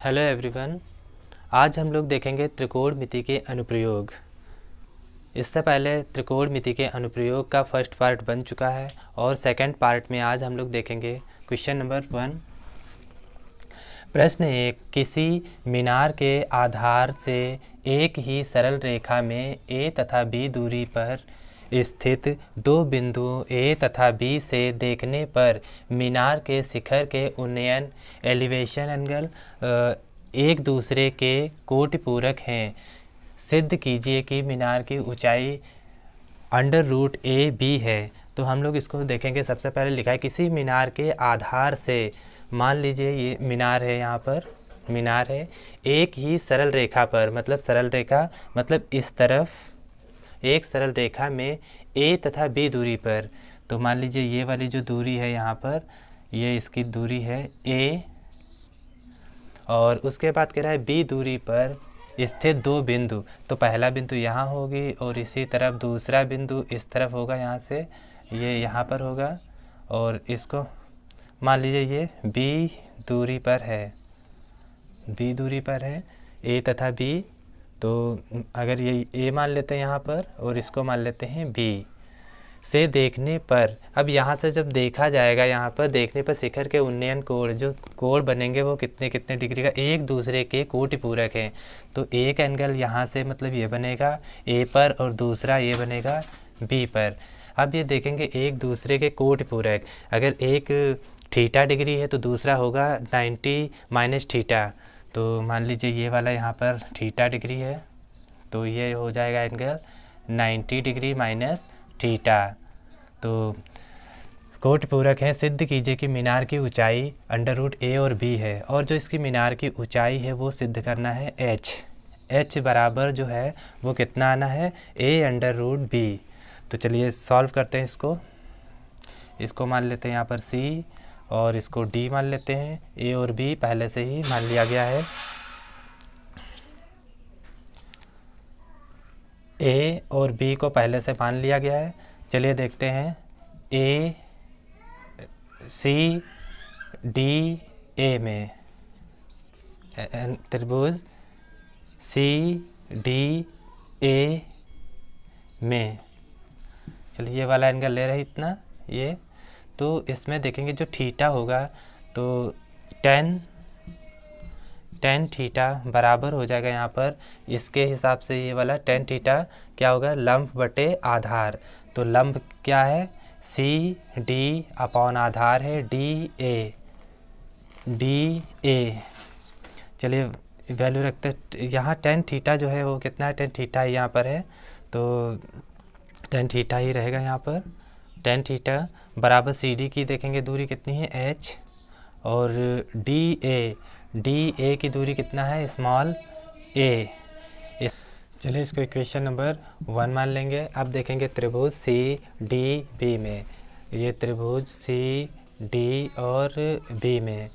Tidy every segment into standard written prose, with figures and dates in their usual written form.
Hello everyone. आज हम लोग देखेंगे त्रिकोणमिति के अनुप्रयोग। इससे पहले त्रिकोणमिति के अनुप्रयोग का फर्स्ट पार्ट बन चुका है और सेकंड पार्ट में आज हम लोग देखेंगे क्वेश्चन नंबर 1। प्रश्न 1, किसी मीनार के आधार से एक ही सरल रेखा में A तथा B दूरी पर स्थित दो बिंदुओं A तथा B से देखने पर मीनार के शिखर के उन्नयन एलिवेशन एंगल एक दूसरे के कोटिपूरक हैं। सिद्ध कीजिए कि मीनार की ऊंचाई √AB है। तो हम लोग इसको देखेंगे। सबसे पहले लिखा है किसी मीनार के आधार से, मान लीजिए ये मीनार है, यहाँ पर मीनार है, एक ही सरल रेखा पर, मतलब सरल रेखा मतलब इस तरफ एक सरल रेखा में A तथा B दूरी पर। तो मान लीजिए ये वाली जो दूरी है यहाँ पर, ये इसकी दूरी है A, और उसके बाद कह रहा है B दूरी पर स्थित दो बिंदु। तो पहला बिंदु यहाँ होगी और इसी तरफ दूसरा बिंदु इस तरफ होगा, यहाँ से ये यहाँ पर होगा, और इसको मान लीजिए ये B दूरी पर है, B दूरी पर है A तथा B। तो अगर ये A मान लेते हैं यहाँ पर और इसको मान लेते हैं B से देखने पर, अब यहाँ से जब देखा जाएगा, यहाँ पर देखने पर शिखर के उन्नयन कोण, जो कोण बनेंगे वो कितने कितने डिग्री का, एक दूसरे के कोटिपूरक हैं। तो एक एंगल यहाँ से मतलब ये बनेगा A पर और दूसरा ये बनेगा B पर। अब ये देखेंगे एक दूसरे के कोटिपूरक, अगर एक थीटा डिग्री है तो दूसरा होगा 90 माइनस थीटा। तो मान लीजिए ये वाला यहाँ पर थीटा डिग्री है, तो ये हो जाएगा एंगल 90 डिग्री माइनस थीटा। तो कोटिपूरक है। सिद्ध कीजिए कि मीनार की ऊंचाई √A और B है, और जो इसकी मीनार की ऊंचाई है वो सिद्ध करना है h बराबर जो है वो कितना आना है A√B। तो चलिए सॉल्व करते हैं इसको मान लेते हैं यहाँ पर C और इसको D मान लेते हैं। A और B पहले से ही मान लिया गया है। A और B को पहले से मान लिया गया है। चलिए देखते हैं A C D A में, त्रिभुज C D A में, चलिए ये वाला एंगल ले रहे हैं इतना ये। तो इसमें देखेंगे जो थीटा होगा तो tan थीटा बराबर हो जाएगा यहाँ पर, इसके हिसाब से ये वाला tan थीटा क्या होगा, लंब बटे आधार। तो लंब क्या है CD अपॉन आधार है DA। चलिए वैल्यू रखते हैं यहाँ। tan थीटा जो है वो कितना है, tan थीटा यहाँ पर है, तो tan थीटा ही रहेगा यहाँ पर। tan थीटा बराबर CD की देखेंगे दूरी कितनी है h, और DA की दूरी कितना है स्मॉल a। चलिए इसको इक्वेशन नंबर 1 मान लेंगे। अब देखेंगे त्रिभुज CDB में, ये त्रिभुज CD और B में,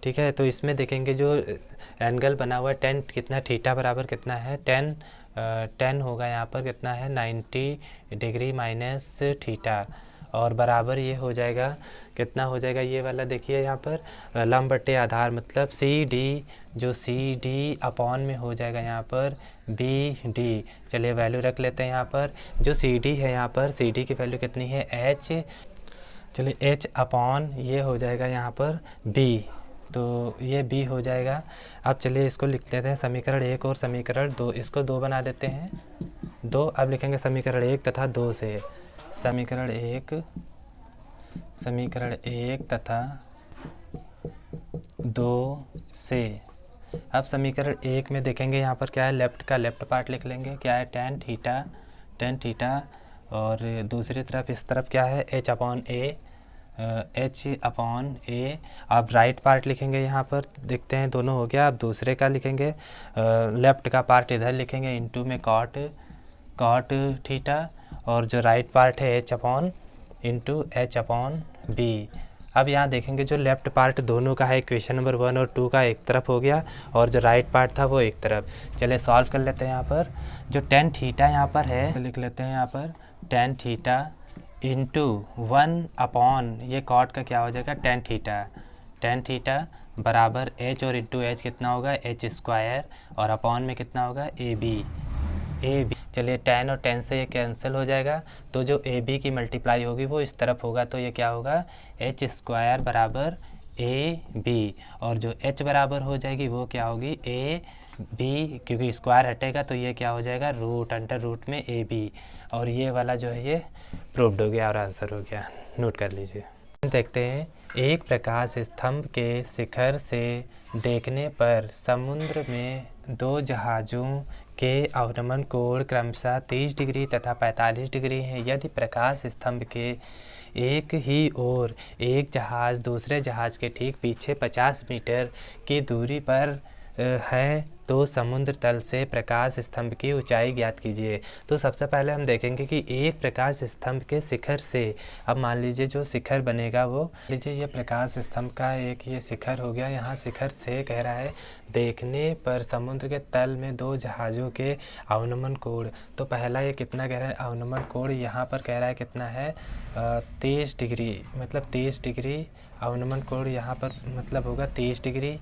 ठीक है। तो इसमें देखेंगे जो एंगल बना हुआ है tan कितना, थीटा बराबर कितना है tan होगा यहाँ पर कितना है 90 डिग्री माइनस थीटा, और बराबर ये हो जाएगा कितना हो जाएगा ये वाला, देखिए यहाँ पर लंब बटे आधार मतलब CD, जो CD अपॉन में हो जाएगा यहाँ पर BD। चलिए वैल्यू रख लेते हैं यहाँ पर। जो CD है यहाँ पर, CD की वैल्यू कितनी है h, चलिए h अपॉन ये हो जाएगा यहाँ पर B, तो ये B हो जाएगा। अब चलिए इसको लिख लेते हैं समीकरण 1 और समीकरण 2, इसको 2 बना देते हैं 2। अब लिखेंगे समीकरण 1 तथा 2 से, समीकरण 1 तथा 2 से। अब समीकरण 1 में देखेंगे यहाँ पर क्या है, लेफ्ट का लेफ्ट पार्ट लिख लेंगे, क्या है tan थीटा, और दूसरी तरफ इस तरफ क्या है h अपॉन a। अब राइट पार्ट लिखेंगे यहाँ पर, देखते हैं दोनों हो गया। अब दूसरे का लिखेंगे, लेफ्ट का पार्ट इधर लिखेंगे इनटू में cot थीटा, और जो राइट पार्ट है h अपॉन b। अब यहाँ देखेंगे जो लेफ्ट पार्ट दोनों का है, इक्वेशन नंबर 1 और 2 का एक तरफ हो गया, और जो राइट पार्ट था वो एक तरफ। चलिए सॉल्व कर लेते हैं। यहाँ पर जो tan थीटा यहाँ पर है, लिख लेते हैं यहाँ पर tan थीटा इंटू 1 अपॉन ये कॉट का क्या हो जाएगा tan थीटा बराबर एच और इंटू एच कितना होगा एच स्क्वायर और अपॉन में कितना होगा ए बी। चलिए tan और tan से ये कैंसिल हो जाएगा, तो जो ए बी की मल्टीप्लाई होगी वो इस तरफ होगा, तो ये क्या होगा एच स्क्वायर बराबर ए बी, और जो h बराबर हो जाएगी वो क्या होगी ए बी, क्योंकि स्क्वायर हटेगा तो ये क्या हो जाएगा रूट अंडर रूट में ए बी, और ये वाला जो है ये प्रूव्ड हो गया और आंसर हो गया। नोट कर लीजिए। देखते हैं, एक प्रकाश स्तंभ के शिखर से देखने पर समुद्र में दो जहाज़ों के अवनमन कोण क्रमशः 30 डिग्री तथा 45 डिग्री हैं। यदि प्रकाश स्तंभ के एक ही ओर एक जहाज़ दूसरे जहाज़ के ठीक पीछे 50 मीटर की दूरी पर है तो समुद्र तल से प्रकाश स्तंभ की ऊंचाई ज्ञात कीजिए। तो सबसे पहले हम देखेंगे कि एक प्रकाश स्तंभ के शिखर से, अब मान लीजिए जो शिखर बनेगा वो लीजिए ये प्रकाश स्तंभ का एक ये शिखर हो गया, यहाँ शिखर से कह रहा है देखने पर समुद्र के तल में दो जहाज़ों के अवनमन कोण। तो पहला ये कितना कह रहा है अवनमन कोण, यहाँ पर कह रहा है कितना है 30 डिग्री, मतलब 30 डिग्री अवनमन कोण यहाँ पर मतलब होगा 30 डिग्री,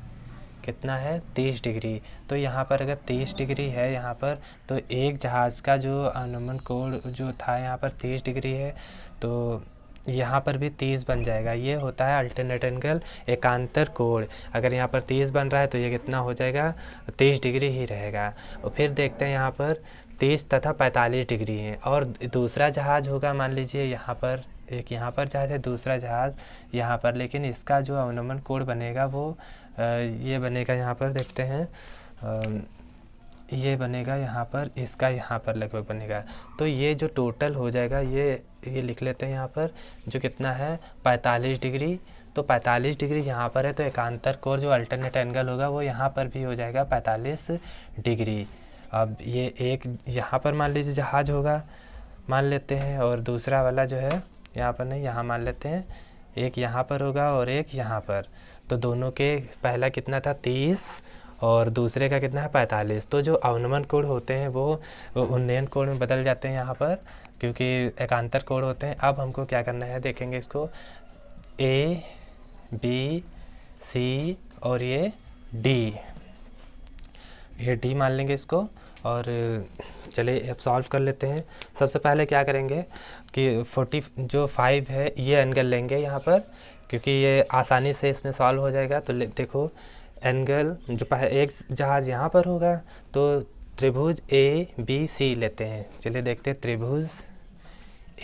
कितना है 30 डिग्री। तो यहाँ पर अगर 30 डिग्री है यहाँ पर, तो एक जहाज़ का जो अवनमन कोण जो था यहाँ पर 30 डिग्री है, तो यहाँ पर भी 30 बन जाएगा। ये होता है अल्टरनेट एंगल एकांतर कोण। अगर यहाँ पर 30 बन रहा है तो ये कितना हो जाएगा 30 डिग्री ही रहेगा। और फिर देखते हैं यहाँ पर 30 तथा 45 डिग्री है, और दूसरा जहाज़ होगा मान लीजिए यहाँ पर, एक यहाँ पर जहाज़ है दूसरा जहाज़ यहाँ पर, लेकिन इसका जो अवनमन कोण बनेगा वो ये बनेगा यहाँ पर देखते हैं ये बनेगा यहाँ पर, इसका यहाँ पर लगभग बनेगा। तो ये जो टोटल हो जाएगा ये लिख लेते हैं यहाँ पर जो कितना है 45 डिग्री। तो 45 डिग्री यहाँ पर है, तो एकांतर कोण जो अल्टरनेट एंगल होगा वो यहाँ पर भी हो जाएगा 45 डिग्री। अब ये एक यहाँ पर मान लीजिए जहाज़ होगा मान लेते हैं, और दूसरा वाला जो है यहाँ पर नहीं, यहाँ मान लेते हैं एक यहाँ पर होगा और एक यहाँ पर। तो दोनों के पहला कितना था 30 और दूसरे का कितना है 45। तो जो अवनमन कोण होते हैं वो उन्नयन कोण में बदल जाते हैं यहाँ पर, क्योंकि एकांतर कोण होते हैं। अब हमको क्या करना है देखेंगे इसको, ए बी सी और ये डी मान लेंगे इसको, और चलिए अब सॉल्व कर लेते हैं। सबसे पहले क्या करेंगे कि 45 है ये एंगल लेंगे यहाँ पर, क्योंकि ये आसानी से इसमें सॉल्व हो जाएगा। तो देखो एंगल जो एक जहाज़ यहाँ पर होगा, तो त्रिभुज ए बी सी लेते हैं। चलिए देखते हैं त्रिभुज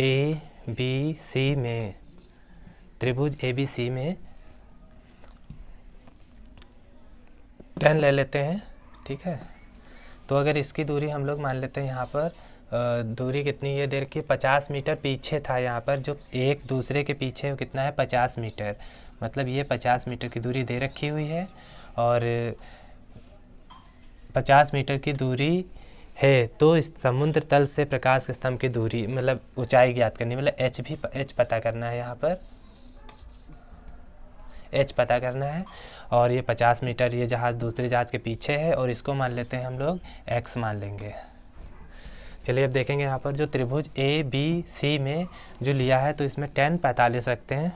ए बी सी में, त्रिभुज ए बी सी में 10 ले लेते हैं, ठीक है। तो अगर इसकी दूरी हम लोग मान लेते हैं यहाँ पर दूरी कितनी ये देर की 50 मीटर पीछे था, यहाँ पर जो एक दूसरे के पीछे वो कितना है 50 मीटर, मतलब ये 50 मीटर की दूरी दे रखी हुई है, और 50 मीटर की दूरी है। तो इस समुद्र तल से प्रकाश स्तंभ की दूरी मतलब ऊंचाई ज्ञात करनी, मतलब एच पता करना है, यहाँ पर एच पता करना है। और ये 50 मीटर ये जहाज़ दूसरे जहाज़ के पीछे है, और इसको मान लेते हैं हम लोग एक्स मान लेंगे। चलिए अब देखेंगे यहाँ पर जो त्रिभुज ए बी सी में जो लिया है, तो इसमें 10 45 रखते हैं,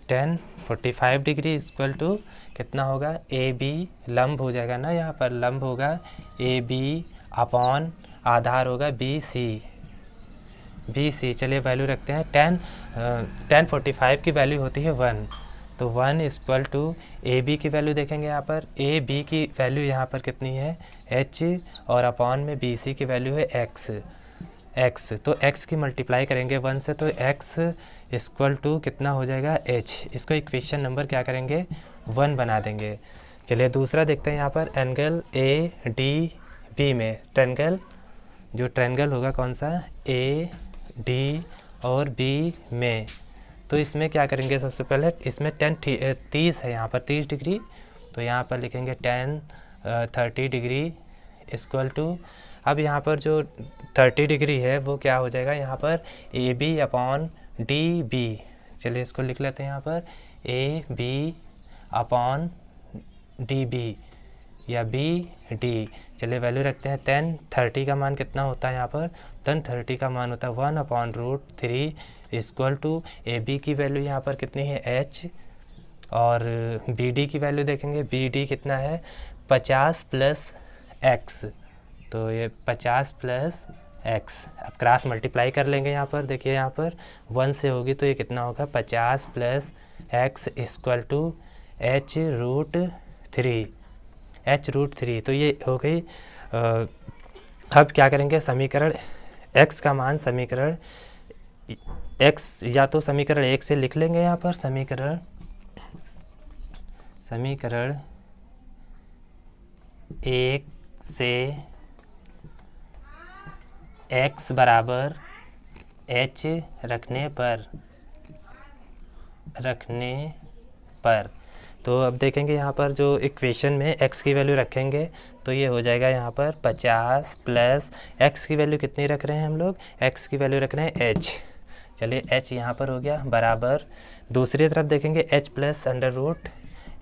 10 45 डिग्री इक्वल टू कितना होगा ए बी लंब हो जाएगा ना, यहाँ पर लंब होगा ए बी अपॉन आधार होगा बी सी। चलिए वैल्यू रखते हैं 10 45 की वैल्यू होती है 1, तो 1 इक्वल टू ए बी की वैल्यू देखेंगे यहाँ पर, ए बी की वैल्यू यहाँ पर कितनी है एच, और अपॉन में बी सी की वैल्यू है एक्स। तो एक्स की मल्टीप्लाई करेंगे 1 से, तो एक्स इक्वल टू कितना हो जाएगा एच। इसको इक्वेशन नंबर क्या करेंगे 1 बना देंगे। चलिए दूसरा देखते हैं यहाँ पर एंगल ए डी बी में, ट्रायंगल होगा कौन सा ए डी और बी में। तो इसमें क्या करेंगे सबसे पहले, इसमें 30 है यहाँ पर 30 डिग्री, तो यहाँ पर लिखेंगे 30 डिग्री इक्वल टू, अब यहाँ पर जो 30 डिग्री है वो क्या हो जाएगा यहाँ पर A B upon D B. चलिए इसको लिख लेते हैं यहाँ पर A B upon D B या बी डी। चलिए वैल्यू रखते हैं 10 का मान कितना होता है यहाँ पर, 30 का मान होता है 1/√3 इक्वल टू ए बी की वैल्यू यहाँ पर कितनी है एच, और बी डी की वैल्यू देखेंगे, बी डी कितना है 50 प्लस एक्स, तो ये 50 प्लस एक्स। अब क्रॉस मल्टीप्लाई कर लेंगे यहाँ पर, देखिए यहाँ पर 1 से होगी तो ये कितना होगा 50 plus x equal to h root 3, तो ये हो गई। अब क्या करेंगे, समीकरण x का मान समीकरण x या तो समीकरण 1 से लिख लेंगे यहाँ पर, समीकरण 1 से x बराबर h रखने पर तो अब देखेंगे यहाँ पर जो इक्वेशन में x की वैल्यू रखेंगे तो ये हो जाएगा यहाँ पर 50 प्लस x की वैल्यू कितनी रख रहे हैं हम लोग, x की वैल्यू रख रहे हैं h। चलिए h यहाँ पर हो गया बराबर, दूसरी तरफ देखेंगे h plus under root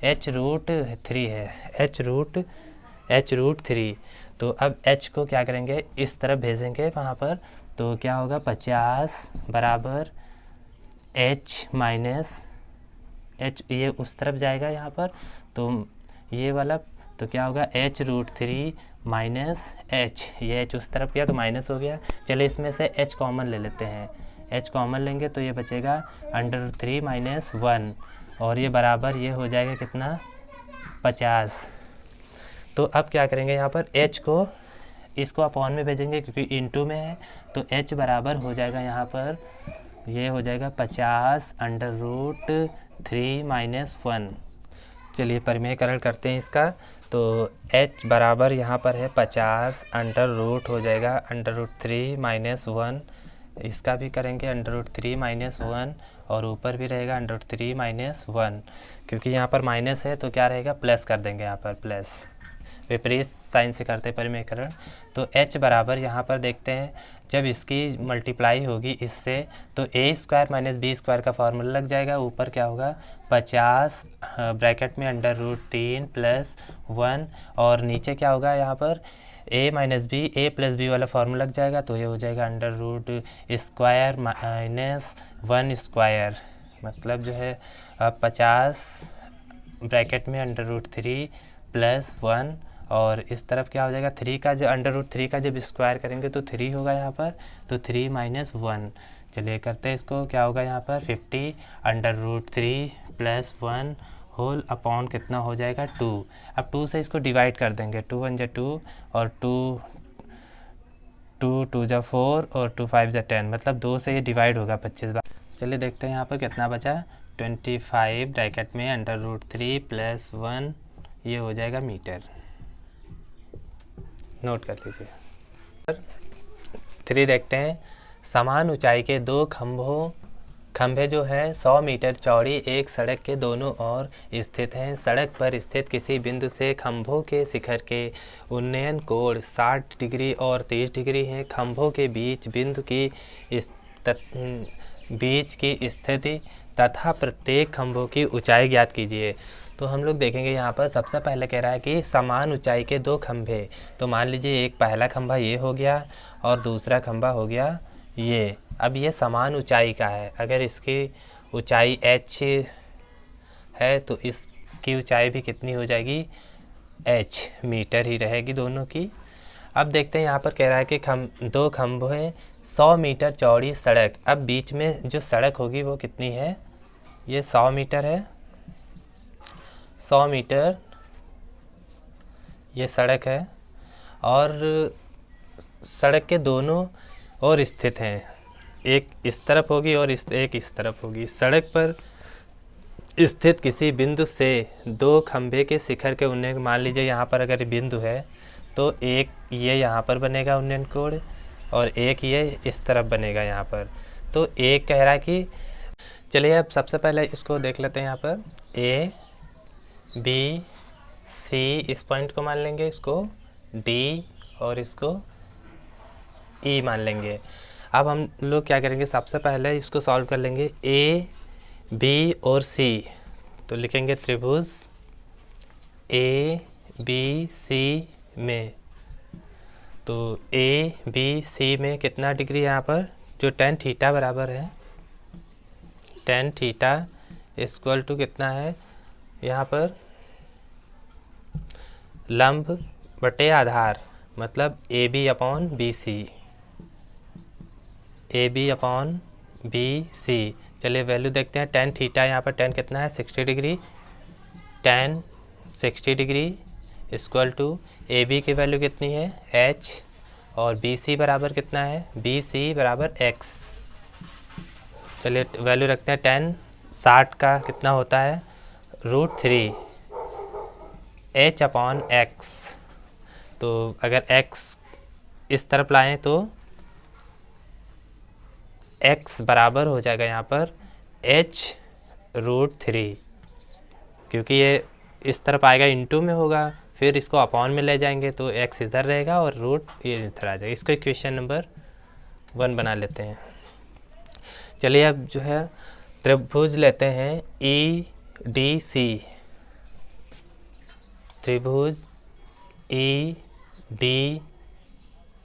h root 3 है, h रूट 3। तो अब h को क्या करेंगे, इस तरफ भेजेंगे वहाँ पर, तो क्या होगा 50 बराबर h माइनस h, ये उस तरफ जाएगा यहाँ पर, तो ये वाला तो क्या होगा h रूट 3 माइनस h, ये h उस तरफ गया तो माइनस हो गया। चलिए इसमें से h कॉमन ले लेते हैं, h कॉमन लेंगे तो ये बचेगा अंडर रूट 3 माइनस 1 और ये बराबर ये हो जाएगा कितना 50। तो अब क्या करेंगे यहाँ पर h को इसको अपॉन में भेजेंगे क्योंकि इनटू में है, तो h बराबर हो जाएगा यहाँ पर ये हो जाएगा 50 अंडर रूट 3 माइनस 1। चलिए परिमेयकरण करते हैं इसका, तो h बराबर यहाँ पर है 50 अंडर रूट हो जाएगा अंडर रूट 3 माइनस 1, इसका भी करेंगे अंडर रूट 3 माइनस 1 और ऊपर भी रहेगा अंडर रूट 3 माइनस 1, क्योंकि यहाँ पर माइनस है तो क्या रहेगा प्लस कर देंगे यहाँ पर, प्लस विपरीत साइन से करते परिमेयकरण। तो h बराबर यहाँ पर देखते हैं जब इसकी मल्टीप्लाई होगी इससे तो a square minus B square का फार्मूला लग जाएगा, ऊपर क्या होगा 50 ब्रैकेट में अंडर रूट 3 प्लस 1 और नीचे क्या होगा यहाँ पर a minus B, a plus B वाला फार्मूला लग जाएगा, तो ये हो जाएगा under root square minus 1 square, मतलब जो है 50 ब्रैकेट में अंडर रूट 3 प्लस 1 और इस तरफ क्या हो जाएगा 3 का जो अंडर रूट 3 का जब स्क्वायर करेंगे तो 3 होगा यहाँ पर, तो 3 माइनस 1। चलिए करते हैं इसको, क्या होगा यहाँ पर 50 under root 3 plus 1 whole upon कितना हो जाएगा 2। अब 2 से इसको डिवाइड कर देंगे, 2 1 जा 2 और 2 2 जा 4 और 2 5 जा 10, मतलब 2 से ये डिवाइड होगा 25 बार। चलिए देखते हैं यहाँ पर कितना बचा, 25 ब्रैकेट में अंडर रूट 3 प्लस 1 ये हो जाएगा मीटर, नोट कर लीजिए। 3 देखते हैं, समान ऊंचाई के दो खंभे जो है 100 मीटर चौड़ी एक सड़क के दोनों ओर स्थित हैं। सड़क पर स्थित किसी बिंदु से खंभों के शिखर के उन्नयन कोण 60 डिग्री और 30 डिग्री है। खंभों के बीच बिंदु की स्थिति तथा प्रत्येक खंभों की ऊंचाई ज्ञात कीजिए। तो हम लोग देखेंगे यहाँ पर सबसे पहले कह रहा है कि समान ऊंचाई के दो खंभे, तो मान लीजिए एक पहला खंभा ये हो गया और दूसरा खंभा हो गया ये। अब ये समान ऊंचाई का है, अगर इसकी ऊंचाई h है तो इसकी ऊंचाई भी कितनी हो जाएगी h, मीटर ही रहेगी दोनों की। अब देखते हैं यहाँ पर कह रहा है कि दो खंभे 100 मीटर चौड़ी सड़क, अब बीच में जो सड़क होगी वो कितनी है, ये 100 मीटर है, 100 मीटर ये सड़क है और सड़क के दोनों ओर स्थित हैं, एक इस तरफ होगी और एक इस तरफ होगी। सड़क पर स्थित किसी बिंदु से दो खंभे के शिखर के उन्नयन, मान लीजिए यहाँ पर अगर बिंदु है तो एक ये यहाँ पर बनेगा उन्नयन कोण और एक ये इस तरफ बनेगा यहाँ पर। तो एक कह रहा है कि चलिए अब सबसे पहले इसको देख लेते हैं, यहाँ पर ए बी सी इस पॉइंट को मान लेंगे, इसको डी और इसको ई मान लेंगे। अब हम लोग क्या करेंगे, सबसे पहले इसको सॉल्व कर लेंगे ए बी और सी, तो लिखेंगे त्रिभुज ए बी सी में, तो ए बी सी में कितना डिग्री यहाँ पर जो tan थीटा बराबर है, tan थीटा इक्वल टू कितना है यहाँ पर लंब बटे आधार मतलब A B upon B C, A B upon B C. चलिए वैल्यू देखते हैं। टेन थीटा, यहाँ पर टेन कितना है 60 degree, tan 60 degree equal to A B की वैल्यू कितनी है एच, और बी सी बराबर कितना है, बी सी बराबर एक्स। चलिए वैल्यू रखते हैं। टेन 60 का कितना होता है √3 एच अपॉन एक्स। तो अगर एक्स इस तरफ लाएं तो x बराबर हो जाएगा यहाँ पर h√3, क्योंकि ये इस तरफ आएगा इनटू में होगा, फिर इसको अपॉन में ले जाएंगे तो x इधर रहेगा और रूट ये इधर आ जाएगा। इसको इक्वेशन नंबर 1 बना लेते हैं। चलिए अब जो है त्रिभुज लेते हैं ई डी सी, त्रिभुज E D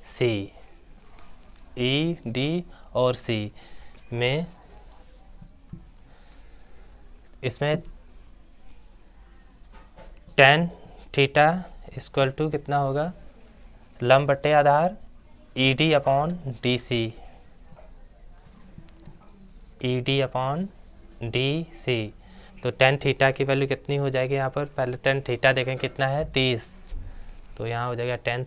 C, E D और सी में इसमें टेन थीटा इक्वल टू कितना होगा लंब बटे आधार E D upon D C, E D upon D C. तो टेन थीटा की वैल्यू कितनी हो जाएगी यहाँ पर, पहले टेन थीटा देखें कितना है 30, तो यहाँ हो जाएगा टेन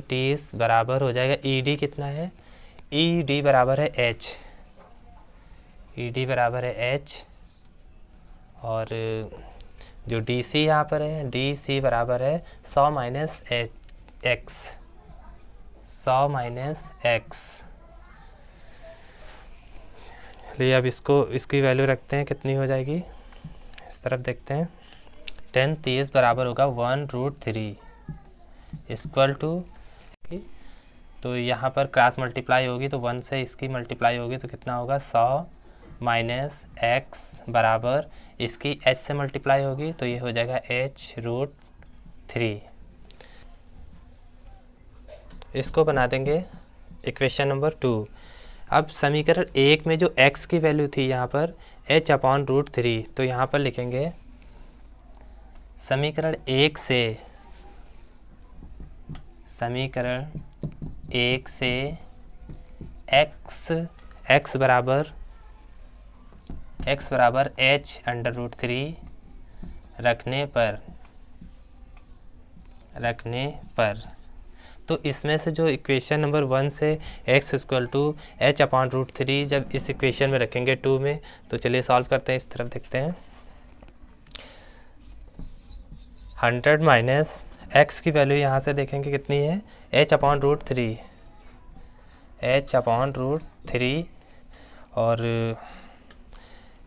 30 बराबर हो जाएगा ई डी कितना है, ई डी बराबर है एच, ई डी बराबर है एच, और जो डी सी यहाँ पर है डी सी बराबर है 100 माइनस एक्स, 100 माइनस एक्स। चलिए अब इसकी वैल्यू रखते हैं कितनी हो जाएगी, इस तरफ देखते हैं। टेन 30 बराबर होगा 1√3 इक्वल टू, तो यहाँ पर क्रॉस मल्टीप्लाई होगी तो 1 से इसकी मल्टीप्लाई होगी तो कितना होगा 100 माइनस एक्स बराबर इसकी h से मल्टीप्लाई होगी तो ये हो जाएगा h√3। इसको बना देंगे इक्वेशन नंबर 2। अब समीकरण 1 में जो x की वैल्यू थी यहाँ पर h अपॉन √3, तो यहाँ पर लिखेंगे समीकरण 1 से x बराबर h√3 रखने पर तो इसमें से जो इक्वेशन नंबर 1 से x equal to h upon √3 जब इस इक्वेशन में रखेंगे 2 में, तो चलिए सॉल्व करते हैं। इस तरफ देखते हैं। 100 माइनस x की वैल्यू यहाँ से देखेंगे कितनी है h अपॉन √3, और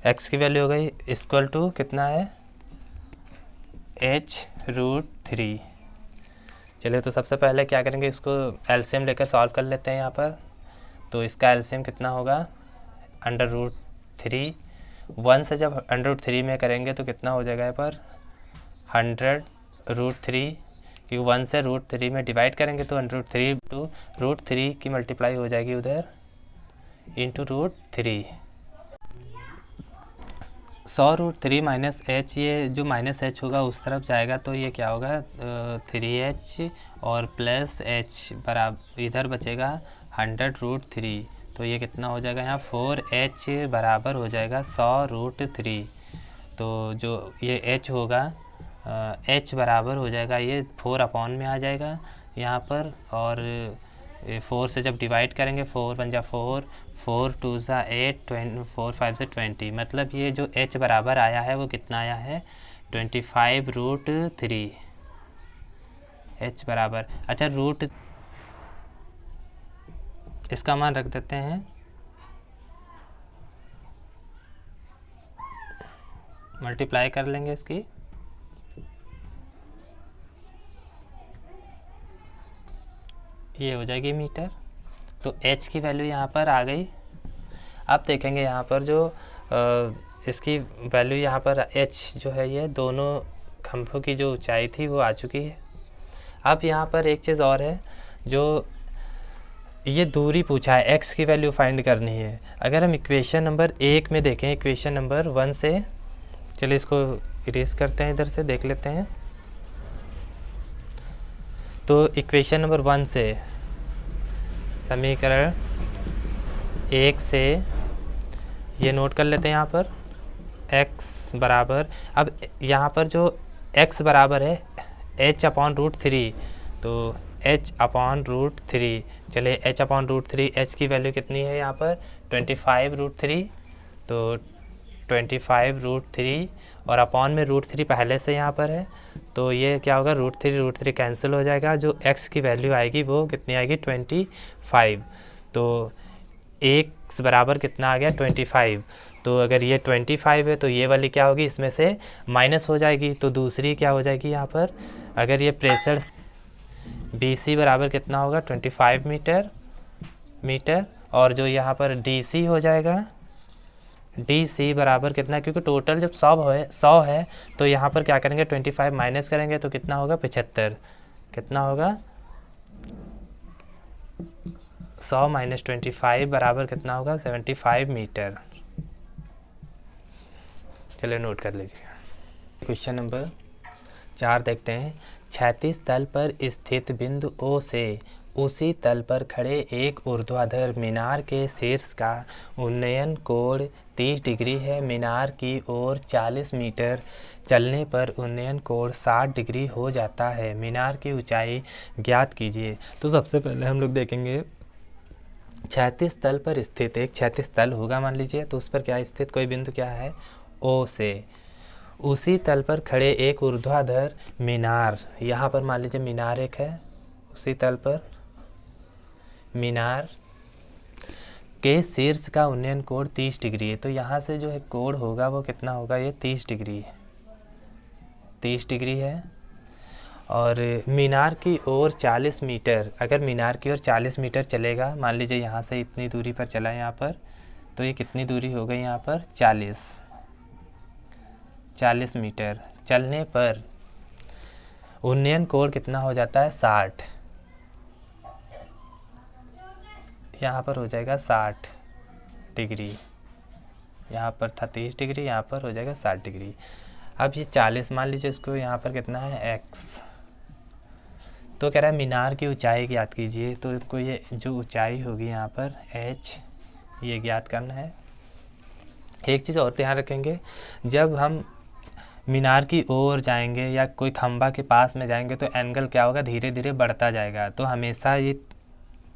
x की वैल्यू हो गई इक्वल टू कितना है h√3। चलिए तो सबसे पहले क्या करेंगे, इसको एलसीएम लेकर सॉल्व कर लेते हैं यहाँ पर। तो इसका एलसीएम कितना होगा √3, 1 से जब √3 में करेंगे तो कितना हो जाएगा यहाँ पर 100√3, क्योंकि 1 से √3 में डिवाइड करेंगे तो 100√3 टू √3 की मल्टीप्लाई हो जाएगी उधर इंटू √3। 100√3 माइनस एच, ये जो माइनस एच होगा उस तरफ जाएगा तो ये क्या होगा 3h और प्लस एच बराबर इधर बचेगा 100√3, तो ये कितना हो जाएगा यहाँ 4h बराबर हो जाएगा 100√3। तो जो ये h होगा h बराबर हो जाएगा ये 4 अपॉन में आ जाएगा यहाँ पर, और 4 से जब डिवाइड करेंगे 4 1 जा 4, 4 2 जा 8, 4 5 से 20, मतलब ये जो h बराबर आया है वो कितना आया है 25√3 h बराबर। अच्छा रूट इसका मान रख देते हैं, मल्टीप्लाई कर लेंगे इसकी, ये हो जाएगी मीटर। तो h की वैल्यू यहाँ पर आ गई। अब देखेंगे यहाँ पर जो इसकी वैल्यू यहाँ पर h जो है ये दोनों खंभों की जो ऊंचाई थी वो आ चुकी है। अब यहाँ पर एक चीज़ और है, जो ये दूरी पूछा है, x की वैल्यू फाइंड करनी है। अगर हम इक्वेशन नंबर 1 में देखें, इक्वेशन नंबर 1 से, चलिए इसको इरेज करते हैं, इधर से देख लेते हैं। तो इक्वेशन नंबर 1 से, समीकरण 1 से ये नोट कर लेते हैं यहाँ पर x बराबर, अब यहाँ पर जो x बराबर है h/√3, तो h/√3, चलिए h/√3, h की वैल्यू कितनी है यहाँ पर 25√3, तो 25√3 और अपॉन में √3 पहले से यहाँ पर है, तो ये क्या होगा, √3 कैंसिल हो जाएगा, जो x की वैल्यू आएगी वो कितनी आएगी 25। तो x बराबर कितना आ गया 25। तो अगर ये 25 है तो ये वाली क्या होगी, इसमें से माइनस हो जाएगी, तो दूसरी क्या हो जाएगी यहाँ पर, अगर ये प्रेशर BC बराबर कितना होगा 25 मीटर, और जो यहाँ पर DC हो जाएगा, DC बराबर कितना, क्योंकि टोटल जब 100 है तो यहाँ पर क्या करेंगे 25 माइनस करेंगे तो कितना होगा 75, कितना होगा 100 माइनस 25 बराबर कितना होगा 75 मीटर। चलिए नोट कर लीजिए। क्वेश्चन नंबर 4 देखते हैं। क्षैतिज तल पर स्थित बिंदु O से उसी तल पर खड़े एक ऊर्ध्वाधर मीनार के शीर्ष का उन्नयन कोण 30 डिग्री है। मीनार की ओर 40 मीटर चलने पर उन्नयन कोण 60 डिग्री हो जाता है। मीनार की ऊंचाई ज्ञात कीजिए। तो सबसे पहले हम लोग देखेंगे क्षैतिज तल पर स्थित एक क्षैतिज तल होगा मान लीजिए, तो उस पर क्या स्थित कोई बिंदु क्या है O से उसी तल पर खड़े एक ऊर्ध्वाधर मीनार, यहाँ पर मान लीजिए मीनार एक है, उसी तल पर मीनार के शीर्ष का उन्नयन कोण 30 डिग्री है। तो यहाँ से जो है कोण होगा वो कितना होगा, ये 30 डिग्री है। और मीनार की ओर 40 मीटर, अगर मीनार की ओर 40 मीटर चलेगा, मान लीजिए यहाँ से इतनी दूरी पर चला यहाँ पर, तो ये कितनी दूरी हो गई यहाँ पर 40 मीटर चलने पर उन्नयन कोण कितना हो जाता है 60, यहाँ पर हो जाएगा 60 डिग्री, यहाँ पर था 30 डिग्री, यहाँ पर हो जाएगा 60 डिग्री। अब ये 40 मान लीजिए, इसको यहाँ पर कितना है x, तो कह रहा है मीनार की ऊंचाई ज्ञात कीजिए। तो इनको ये जो ऊंचाई होगी यहाँ पर h, ये ज्ञात करना है। एक चीज़ और ध्यान रखेंगे, जब हम मीनार की ओर जाएंगे या कोई खंबा के पास में जाएंगे तो एंगल क्या होगा, धीरे धीरे बढ़ता जाएगा। तो हमेशा ये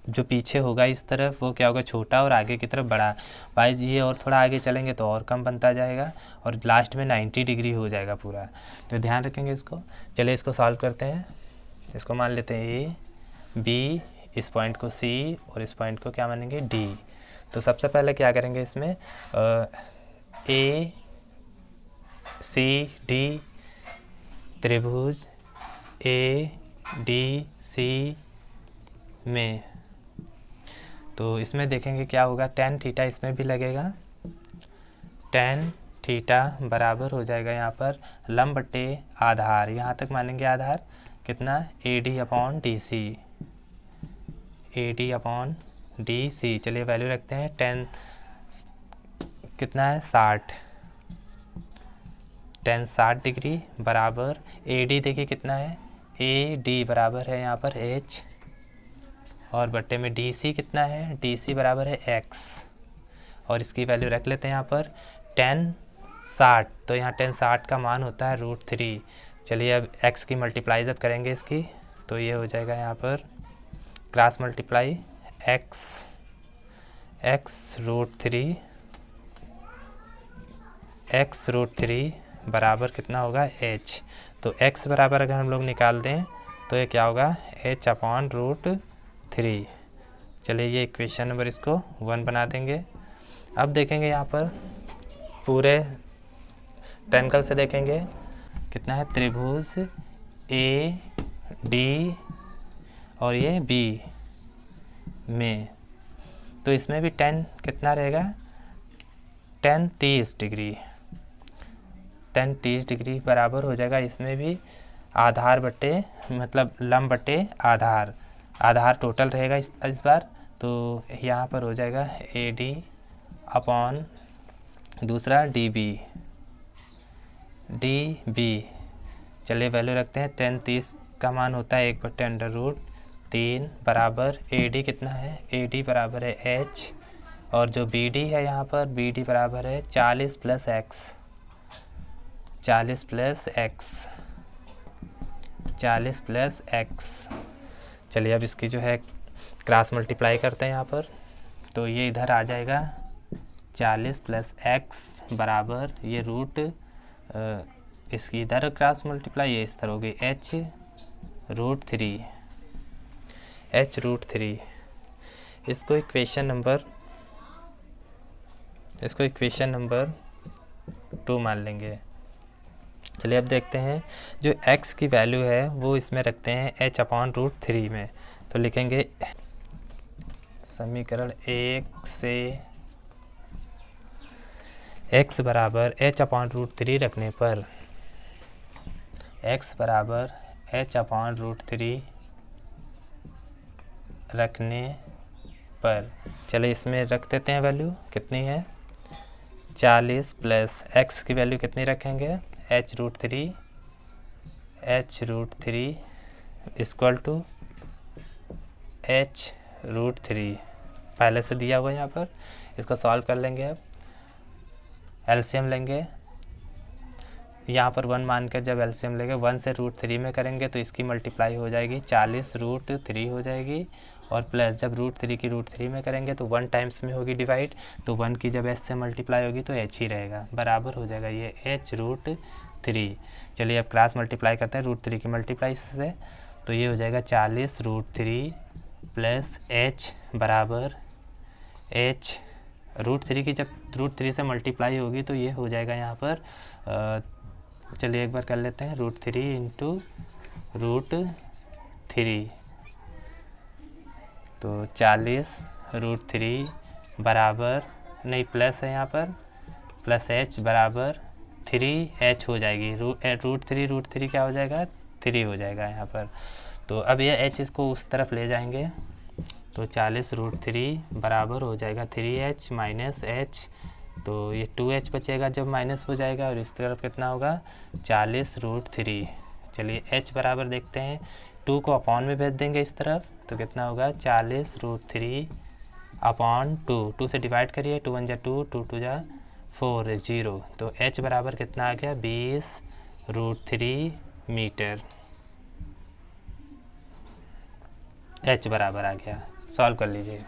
जो पीछे होगा इस तरफ वो क्या होगा छोटा और आगे की तरफ बड़ा। भाई ये और थोड़ा आगे चलेंगे तो और कम बनता जाएगा और लास्ट में 90 डिग्री हो जाएगा पूरा। तो ध्यान रखेंगे इसको। चलिए इसको सॉल्व करते हैं। इसको मान लेते हैं A, B, इस पॉइंट को C और इस पॉइंट को क्या मानेंगे D। तो सबसे पहले क्या करेंगे इसमें A C D त्रिभुज A D C में, तो इसमें देखेंगे क्या होगा, tan थीटा इसमें भी लगेगा। tan थीटा बराबर हो जाएगा यहाँ पर लंब बटे आधार, यहाँ तक मानेंगे आधार कितना AD/DC, AD/DC। चलिए वैल्यू रखते हैं, tan कितना है 60, tan 60 डिग्री बराबर AD देखिए कितना है, AD बराबर है यहाँ पर H और बट्टे में DC कितना है, DC बराबर है X और इसकी वैल्यू रख लेते हैं यहाँ पर tan 60। तो यहाँ tan 60 का मान होता है √3। चलिए अब X की मल्टीप्लाई जब करेंगे इसकी, तो ये हो जाएगा यहाँ पर क्रॉस मल्टीप्लाई x√3 बराबर कितना होगा H। तो x बराबर अगर हम लोग निकाल दें तो ये क्या होगा H/√3। चलिए ये इक्वेशन नंबर इसको 1 बना देंगे। अब देखेंगे यहाँ पर पूरे ट्रायंगल से देखेंगे कितना है, त्रिभुज A D और ये B में, तो इसमें भी tan कितना रहेगा, tan 30 डिग्री, tan 30 डिग्री बराबर हो जाएगा इसमें भी आधार बटे मतलब लंब बटे आधार, आधार टोटल रहेगा इस बार, तो यहाँ पर हो जाएगा AD अपॉन दूसरा DB। चलिए वैल्यू रखते हैं। 10 30 का मान होता है 1/√3 बराबर AD कितना है, AD बराबर है H, और जो BD है यहाँ पर BD बराबर है 40 + X। 40 + X। चलिए अब इसकी जो है क्रॉस मल्टीप्लाई करते हैं यहाँ पर, तो ये इधर आ जाएगा 40 + X बराबर ये रूट, इसकी इधर क्रॉस मल्टीप्लाई ये इस तरह होगी H√3। इसको इक्वेशन नंबर 2 मान लेंगे। चलिए अब देखते हैं जो x की वैल्यू है वो इसमें रखते हैं H/√3 में। तो लिखेंगे समीकरण 1 से x बराबर H/√3 रखने पर, x बराबर H/√3 रखने पर, चलिए इसमें रख देते हैं वैल्यू कितनी है 40 + x की वैल्यू कितनी रखेंगे H√3 इक्वल टू H√3 पहले से दिया हुआ है यहाँ पर। इसको सॉल्व कर लेंगे। अब एलसीएम लेंगे यहाँ पर 1 मानकर, जब एलसीएम लेंगे 1 से √3 में करेंगे तो इसकी मल्टीप्लाई हो जाएगी 40√3 हो जाएगी, और प्लस जब √3 की √3 में करेंगे तो 1 टाइम्स में होगी डिवाइड, तो 1 की जब s से मल्टीप्लाई होगी तो h ही रहेगा, बराबर हो जाएगा ये H√3। चलिए अब क्रॉस मल्टीप्लाई करते हैं √3 की मल्टीप्लाई से, तो ये हो जाएगा 40√3 + h बराबर H√3 की जब √3 से मल्टीप्लाई होगी तो ये हो जाएगा यहाँ पर, चलिए एक बार कर लेते हैं √3 × √3, तो 40√3 बराबर, नहीं प्लस है यहाँ पर, प्लस h बराबर 3h हो जाएगी। √3 क्या हो जाएगा 3 हो जाएगा यहाँ पर। तो अब ये h इसको उस तरफ ले जाएंगे, तो 40√3 बराबर हो जाएगा 3h - h, तो ये 2h बचेगा जब माइनस हो जाएगा, और इस तरफ कितना होगा 40√3। चलिए h बराबर देखते हैं, 2 को अपॉन में भेज देंगे इस तरफ, तो कितना होगा 40√3 अपॉन 2 से डिवाइड करिए, 2 × 2 2 × 4 0, तो h बराबर कितना आ गया 20√3 मीटर। h बराबर आ गया। सॉल्व कर लीजिए।